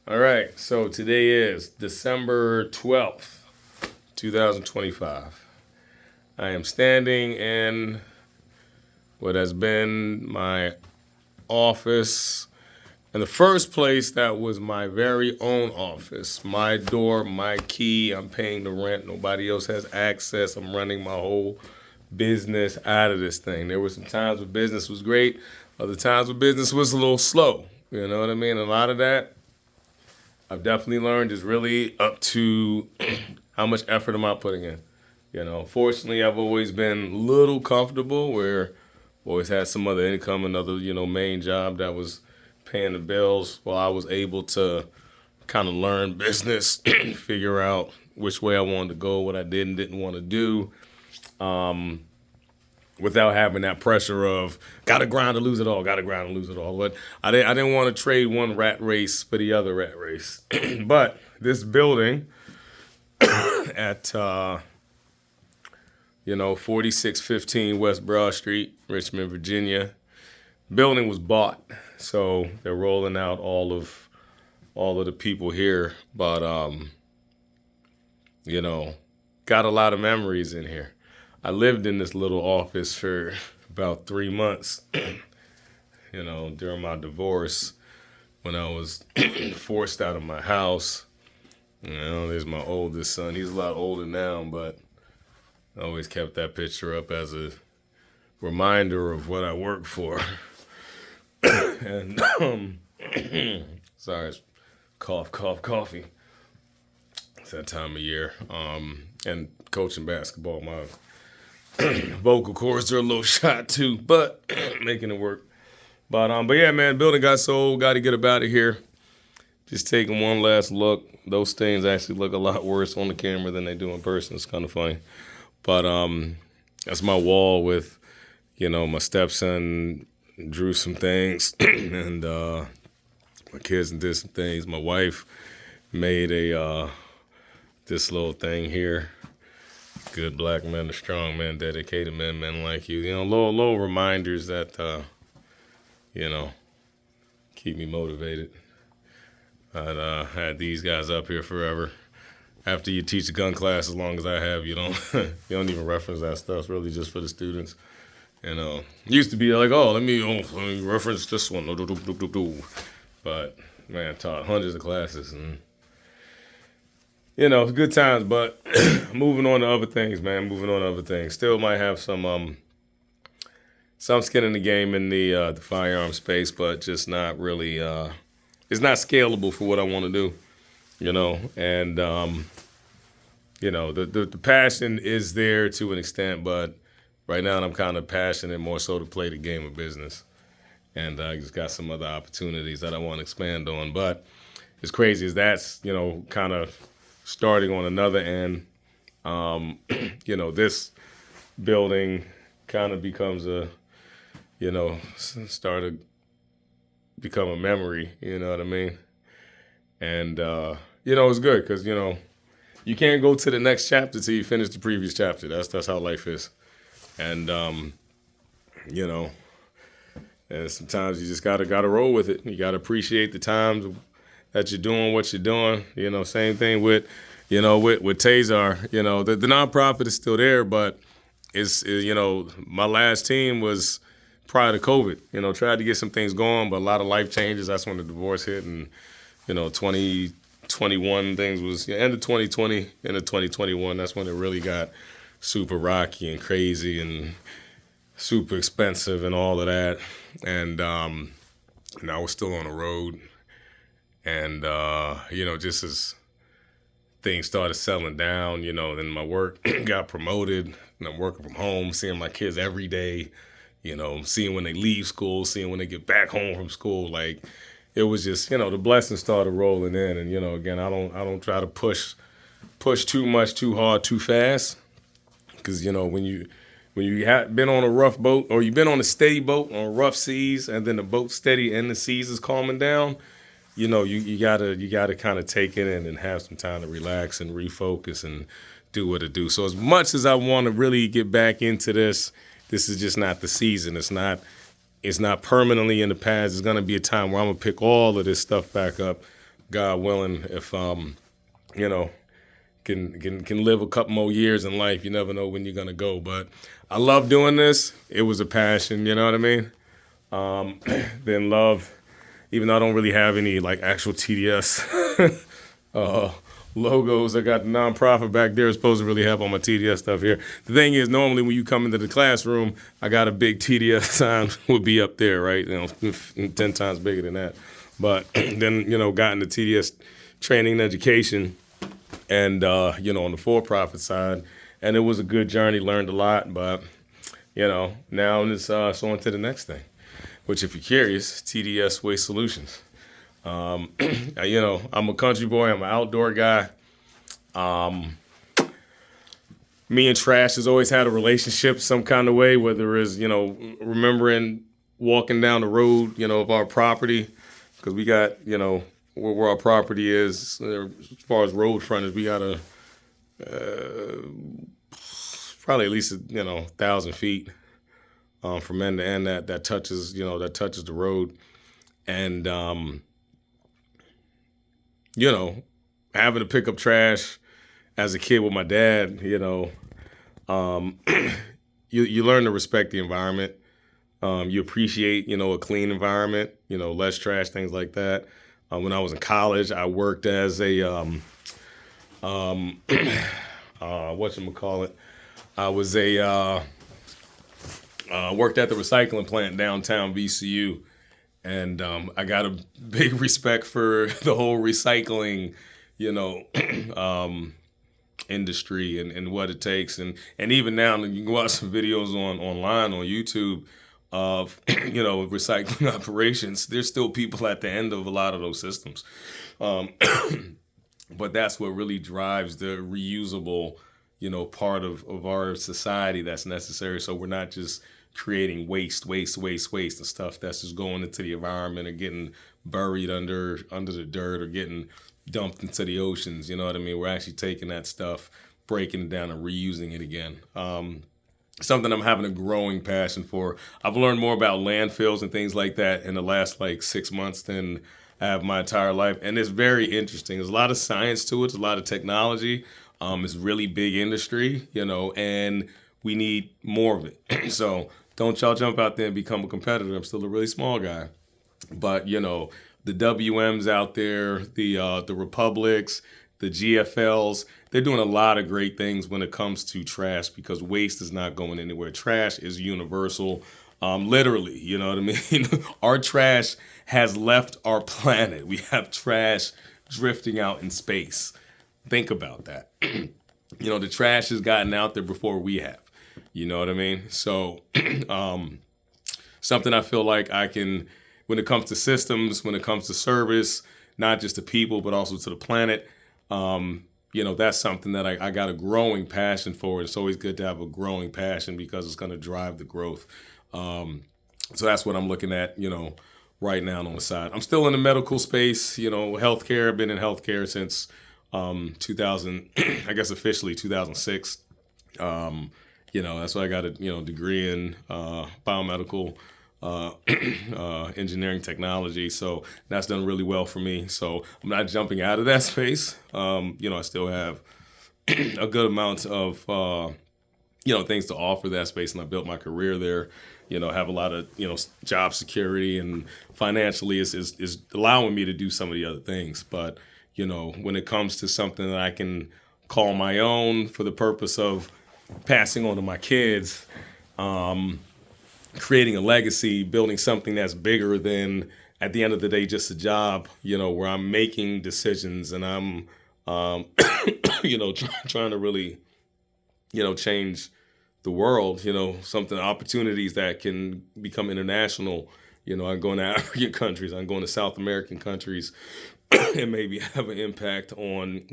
All right, so today is December 12th, 2025. I am standing in what has been my office. In the first place, that was my very own office. My door, my key, I'm paying the rent. Nobody else has access. I'm running my whole business out of this thing. There were some times where business was great. Other times where business was a little slow. You know what I mean? A lot of that I've definitely learned is really up to how much effort am I putting in. Fortunately, I've always been a little comfortable where I've always had some other income, another, main job that was paying the bills while I was able to kind of learn business, figure out which way I wanted to go, what I didn't want to do, without having that pressure of gotta grind to lose it all, gotta grind to lose it all. But I didn't want to trade one rat race for the other rat race. But this building at 4615 West Broad Street, Richmond, Virginia, building was bought, so they're rolling out all of the people here. But got a lot of memories in here. I lived in this little office for about 3 months, during my divorce when I was forced out of my house. There's my oldest son. He's a lot older now, but I always kept that picture up as a reminder of what I worked for. And, sorry, it's coffee. It's that time of year. And coaching basketball, my vocal cords are a little shot too, but making it work. But yeah, man, building got sold. Got to get up out of here. Just taking one last look. Those things actually look a lot worse on the camera than they do in person. It's kind of funny. But that's my wall with, my stepson drew some things, and my kids did some things. My wife made this little thing here. Good black men are strong men, dedicated men like you. Little reminders that, keep me motivated. I'd had these guys up here forever. After you teach a gun class as long as I have, you don't you don't even reference that stuff. It's really just for the students. Used to be like, let me reference this one. But man, I taught hundreds of classes and good times, but moving on to other things, man. Moving on to other things. Still might have some skin in the game in the firearm space, but just not really. It's not scalable for what I want to do, And the passion is there to an extent, but right now I'm kind of passionate more so to play the game of business, and I just got some other opportunities that I want to expand on. But as crazy as that's kind of starting on another end, this building kind of becomes started become a memory, you know what I mean? And, it's good because, you can't go to the next chapter till you finish the previous chapter. That's how life is. And, and sometimes you just gotta roll with it. You gotta appreciate the times that you're doing what you're doing. Same thing with Tazar. The nonprofit is still there, but it's my last team was prior to COVID. Tried to get some things going, but a lot of life changes. That's when the divorce hit, and 2021 things was end of 2020, end of 2021. That's when it really got super rocky and crazy and super expensive and all of that. And I was still on the road. And, just as things started settling down, then my work got promoted, and I'm working from home, seeing my kids every day, seeing when they leave school, seeing when they get back home from school. Like, it was just, the blessings started rolling in. And, again, I don't try to push too much, too hard, too fast. Because, when you have been on a rough boat, or you've been on a steady boat on rough seas, and then the boat's steady and the seas is calming down, you gotta kind of take it in and have some time to relax and refocus and do what it do. So as much as I want to really get back into this is just not the season. It's not permanently in the past. There's gonna be a time where I'm gonna pick all of this stuff back up. God willing, if you know, can live a couple more years in life. You never know when you're gonna go. But I love doing this. It was a passion. You know what I mean? Then love, even though I don't really have any like actual TDS uh, logos. I got the nonprofit back there. It's supposed to really have all my TDS stuff here. The thing is, normally when you come into the classroom, I got a big TDS sign would be up there, right? 10 times bigger than that. But then, got into TDS training and education and, on the for-profit side. And it was a good journey, learned a lot. But, now it's on to the next thing, which if you're curious, TDS Waste Solutions. I'm a country boy. I'm an outdoor guy. Me and trash has always had a relationship some kind of way, whether it's, remembering walking down the road, of our property, because we got, where our property is, as far as road frontage, we got probably at least, 1,000 feet from end to end that touches, the road. And, having to pick up trash as a kid with my dad, you learn to respect the environment. You appreciate, a clean environment, less trash, things like that. When I was in college, I worked as a, whatchamacallit? I was worked at the recycling plant downtown VCU. And I got a big respect for the whole recycling, industry and what it takes. And even now, you can watch some videos online on YouTube of, recycling operations. There's still people at the end of a lot of those systems. But that's what really drives the reusable, part of our society that's necessary. So we're not just creating waste and stuff that's just going into the environment or getting buried under the dirt or getting dumped into the oceans. You know what I mean? We're actually taking that stuff, breaking it down and reusing it again. Something I'm having a growing passion for. I've learned more about landfills and things like that in the last 6 months than I have my entire life. And it's very interesting. There's a lot of science to it. There's a lot of technology. It's really big industry, and we need more of it. So don't y'all jump out there and become a competitor. I'm still a really small guy. But, the WMs out there, the Republics, the GFLs, they're doing a lot of great things when it comes to trash because waste is not going anywhere. Trash is universal, literally, you know what I mean? Our trash has left our planet. We have trash drifting out in space. Think about that. The trash has gotten out there before we have. You know what I mean? So something I feel like I can, when it comes to systems, when it comes to service, not just to people, but also to the planet, that's something that I got a growing passion for. It's always good to have a growing passion because it's going to drive the growth. So that's what I'm looking at, right now on the side. I'm still in the medical space, healthcare. I've been in healthcare since 2000, I guess officially 2006. That's why I got a degree in biomedical engineering technology. So that's done really well for me. So I'm not jumping out of that space. I still have a good amount of things to offer that space, and I built my career there. Have a lot of job security, and financially is allowing me to do some of the other things. But when it comes to something that I can call my own for the purpose of passing on to my kids, creating a legacy, building something that's bigger than, at the end of the day, just a job, where I'm making decisions and I'm, trying to really, change the world, opportunities that can become international. I'm going to African countries, I'm going to South American countries and maybe have an impact on,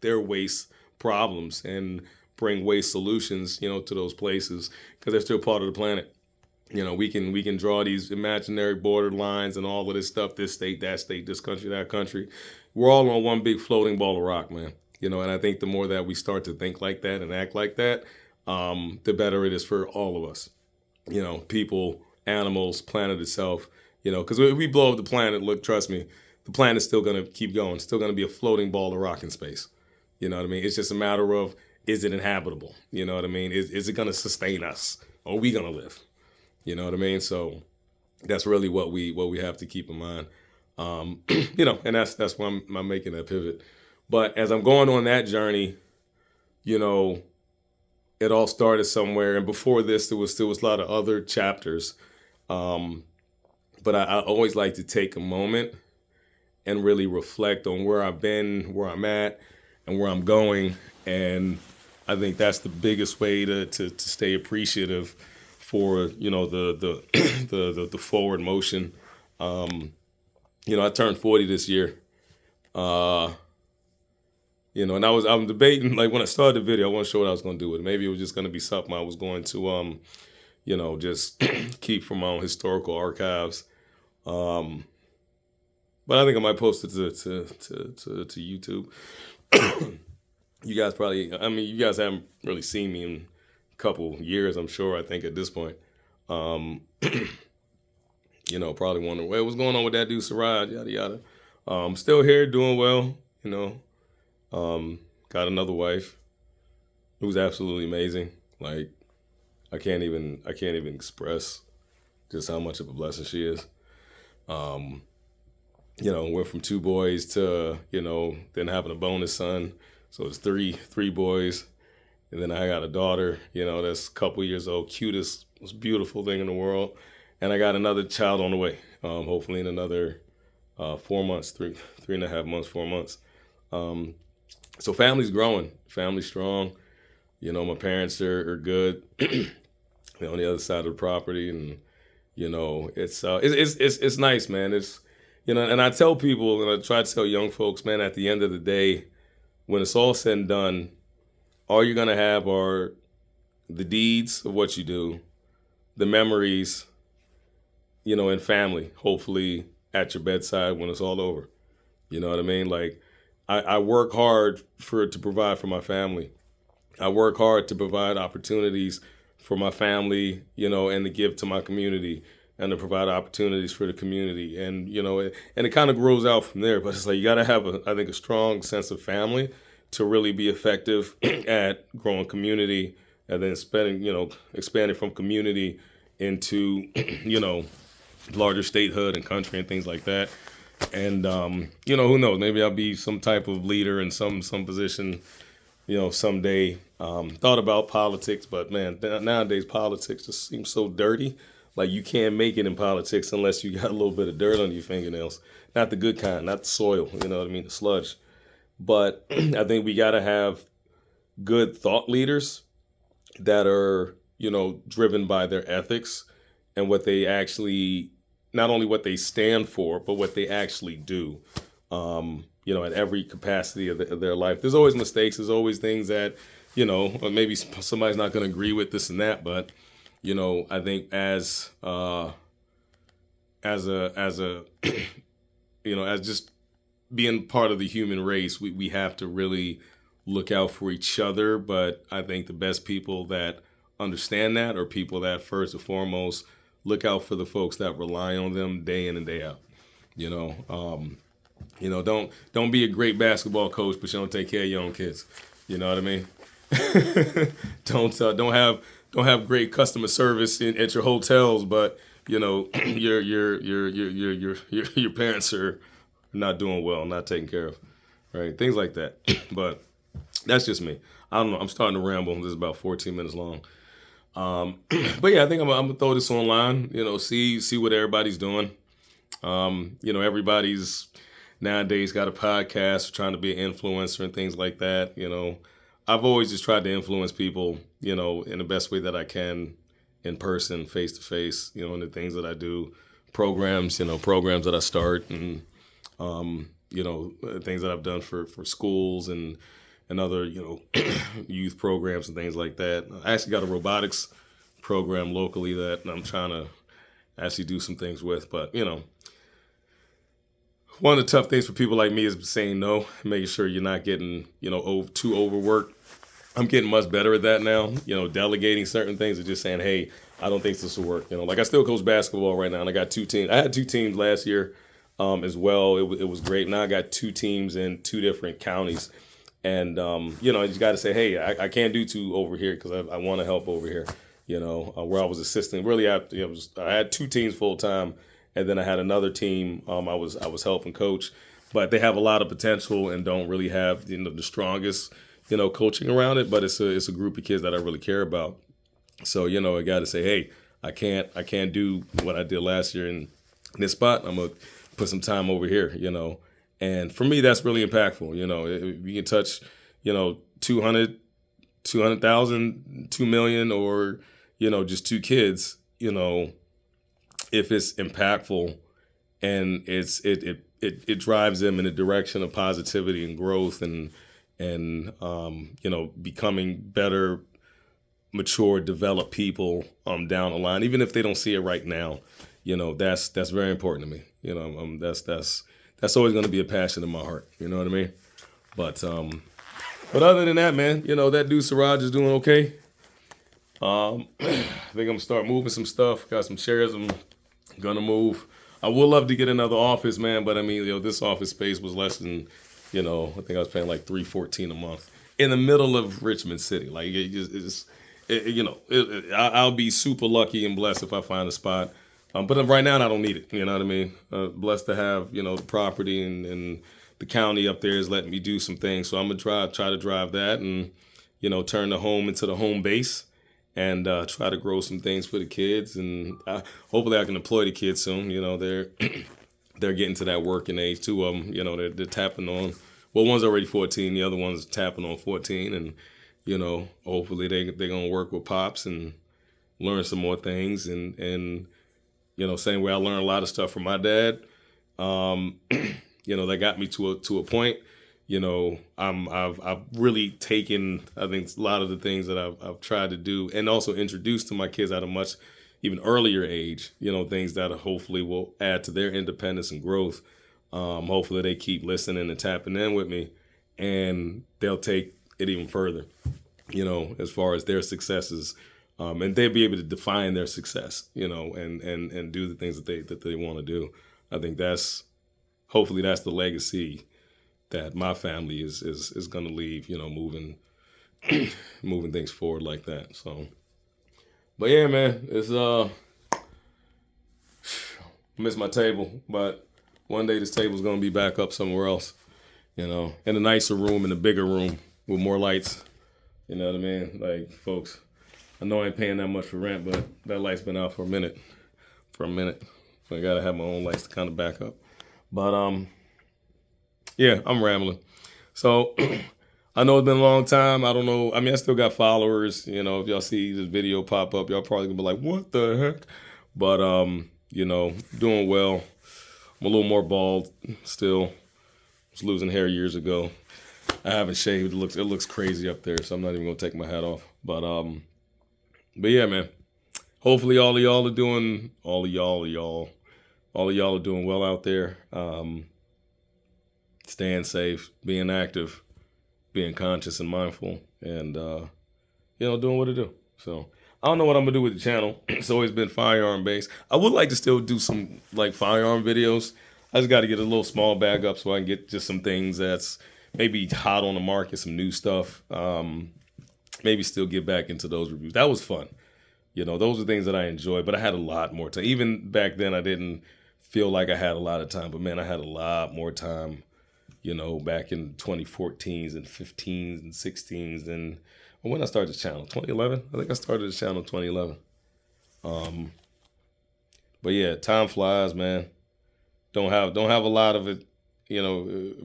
their waste problems and bring waste solutions, to those places because they're still part of the planet. We can draw these imaginary border lines and all of this stuff, this state, this country, that country. We're all on one big floating ball of rock, man. And I think the more that we start to think like that and act like that, the better it is for all of us. People, animals, planet itself, because if we blow up the planet, look, trust me, the planet's still going to keep going. It's still going to be a floating ball of rock in space. You know what I mean? It's just a matter of, is it inhabitable? You know what I mean? Is it going to sustain us? Are we going to live? You know what I mean? So that's really what we have to keep in mind. And that's why I'm making that pivot. But as I'm going on that journey, it all started somewhere. And before this, there was a lot of other chapters. But I always like to take a moment and really reflect on where I've been, where I'm at, and where I'm going. And I think that's the biggest way to stay appreciative for, the forward motion. I turned 40 this year. And I'm debating, like when I started the video, I wasn't sure what I was going to do with it. Maybe it was just going to be something I was going to, just keep from my own historical archives. But I think I might post it to YouTube. You guys you guys haven't really seen me in a couple years, I'm sure, I think at this point. Probably wondering, what's going on with that dude, Siraj, yada, yada. Still here, doing well, got another wife who's absolutely amazing. Like, I can't even express just how much of a blessing she is. Went from 2 boys to, then having a bonus son. So it's three boys. And then I got a daughter, that's a couple years old, cutest, most beautiful thing in the world. And I got another child on the way, hopefully in another 4 months, 3.5 months, 4 months. So family's growing, family's strong. My parents are good. They're on the other side of the property, and it's nice, man. It's and I tell people, and I try to tell young folks, man, at the end of the day, when it's all said and done, all you're gonna have are the deeds of what you do, the memories, and family, hopefully at your bedside when it's all over. You know what I mean? Like, I work hard to provide for my family. I work hard to provide opportunities for my family, and to give to my community and to provide opportunities for the community. And, and it kind of grows out from there. But it's like, you got to have, a strong sense of family to really be effective at growing community, and then expanding from community into, larger statehood and country and things like that. And, who knows, maybe I'll be some type of leader in some position, someday. Thought about politics, but man, nowadays politics just seems so dirty. Like, you can't make it in politics unless you got a little bit of dirt under your fingernails. Not the good kind, not the soil, the sludge. But I think we got to have good thought leaders that are, driven by their ethics and what they actually, not only what they stand for, but what they actually do. At every capacity of their life. There's always mistakes. There's always things that, maybe somebody's not going to agree with this and that. But, I think as just being part of the human race, we have to really look out for each other. But I think the best people that understand that are people that first and foremost look out for the folks that rely on them day in and day out. Don't be a great basketball coach, but you don't take care of your own kids. You know what I mean? Don't have great customer service at your hotels, but your parents are not doing well, not taken care of, right? Things like that. But that's just me. I don't know. I'm starting to ramble. This is about 14 minutes long. But yeah, I think I'm gonna throw this online. See what everybody's doing. Everybody's nowadays got a podcast, trying to be an influencer and things like that. I've always just tried to influence people, in the best way that I can, in person, face to face, in the things that I do, programs that I start, and, things that I've done for schools and other, youth programs and things like that. I actually got a robotics program locally that I'm trying to actually do some things with, but, one of the tough things for people like me is saying no, making sure you're not getting, too overworked. I'm getting much better at that now, delegating certain things and just saying, hey, I don't think this will work. Like, I still coach basketball right now, and I got 2 teams. I had 2 teams last year. as well. It was great. Now I got 2 teams in 2 different counties. And, you just got to say, hey, I can't do 2 over here because I want to help over here, where I was assisting. Really, I had 2 teams full time. And then I had another team I was helping coach. But they have a lot of potential and don't really have, the strongest, coaching around it. But it's a group of kids that I really care about. So, I got to say, hey, I can't do what I did last year in this spot. I'm going to put some time over here, And for me, that's really impactful. If you can touch, 200,000, 2 million, or, just 2 kids, if it's impactful and it drives them in a direction of positivity and growth and becoming better, mature, developed people down the line, even if they don't see it right now, that's very important to me. That's always going to be a passion in my heart. You know what I mean? But other than that, man, that dude Siraj is doing okay. I think I'm gonna start moving some stuff. Got some shares I'm gonna move. I would love to get another office, man, but I mean, this office space was less than, I think I was paying like $314 a month in the middle of Richmond City. Like I'll be super lucky and blessed if I find a spot. But right now I don't need it. You know what I mean? Blessed to have, the property and the county up there is letting me do some things. So I'm gonna try to drive that and, turn the home into the home base and try to grow some things for the kids. And hopefully I can employ the kids soon. They're getting to that working age. 2 of them, they're tapping on. Well, one's already 14. The other one's tapping on 14. And, hopefully they're going to work with Pops and learn some more things. And same way I learned a lot of stuff from my dad, that got me to a point. I've really taken, I think, a lot of the things that I've tried to do and also introduced to my kids at a much even earlier age, things that hopefully will add to their independence and growth. Hopefully they keep listening and tapping in with me, and they'll take it even further, as far as their successes. And they'll be able to define their success, and do the things that they want to do. I think hopefully that's the legacy that my family is going to leave, moving moving things forward like that. So, but yeah, man, it's I miss my table, but one day this table's going to be back up somewhere else, in a nicer room, in a bigger room with more lights. You know what I mean? Like, folks, I know I ain't paying that much for rent, but that light's been out for a minute. So I got to have my own lights to kind of back up. But, yeah, I'm rambling. So I know it's been a long time. I don't know. I mean, I still got followers. If y'all see this video pop up, y'all probably gonna be like, what the heck? But, doing well. I'm a little more bald still. I was losing hair years ago. I haven't shaved. It looks crazy up there, so I'm not even gonna take my hat off. But yeah, man. Hopefully all of y'all are doing well out there. Staying safe, being active, being conscious and mindful, and doing what to do. So I don't know what I'm gonna do with the channel. It's always been firearm based. I would like to still do some like firearm videos. I just got to get a little small bag up so I can get just some things that's maybe hot on the market, some new stuff. Maybe still get back into those reviews. That was fun. Those are things that I enjoy, but I had a lot more time. Even back then, I didn't feel like I had a lot of time, but man, I had a lot more time, back in 2014s and 15s and 16s. And when I started the channel, 2011? I think I started the channel in 2011. But yeah, time flies, man. Don't have a lot of it,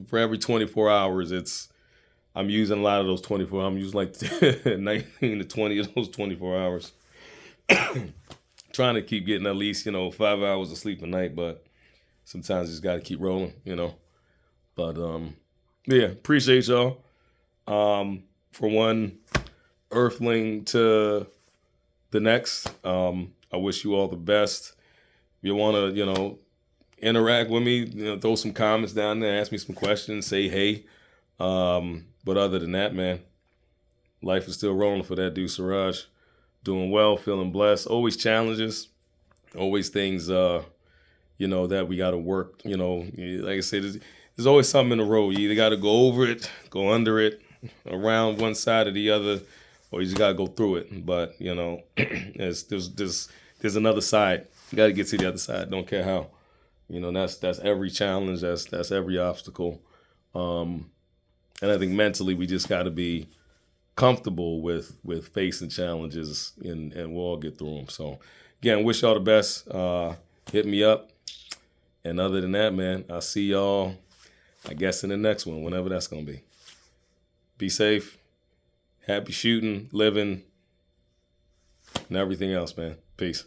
for every 24 hours, I'm using a lot of those 24. I'm using like 19 to 20 of those 24 hours. Trying to keep getting at least, 5 hours of sleep a night, but sometimes you just got to keep rolling, But, yeah, appreciate y'all. For one earthling to the next, I wish you all the best. If you want to, interact with me, throw some comments down there, ask me some questions, say hey. But other than that, man, life is still rolling for that dude, Siraj. Doing well, feeling blessed. Always challenges, always things, that we got to work. Like I said, there's always something in the road. You either got to go over it, go under it, around one side or the other, or you just got to go through it. But there's another side. You got to get to the other side. Don't care how. That's every challenge. That's every obstacle. And I think mentally we just got to be comfortable with facing challenges, and we'll all get through them. So again, wish y'all the best. Hit me up. And other than that, man, I'll see y'all, I guess, in the next one, whenever that's going to be. Be safe. Happy shooting, living, and everything else, man. Peace.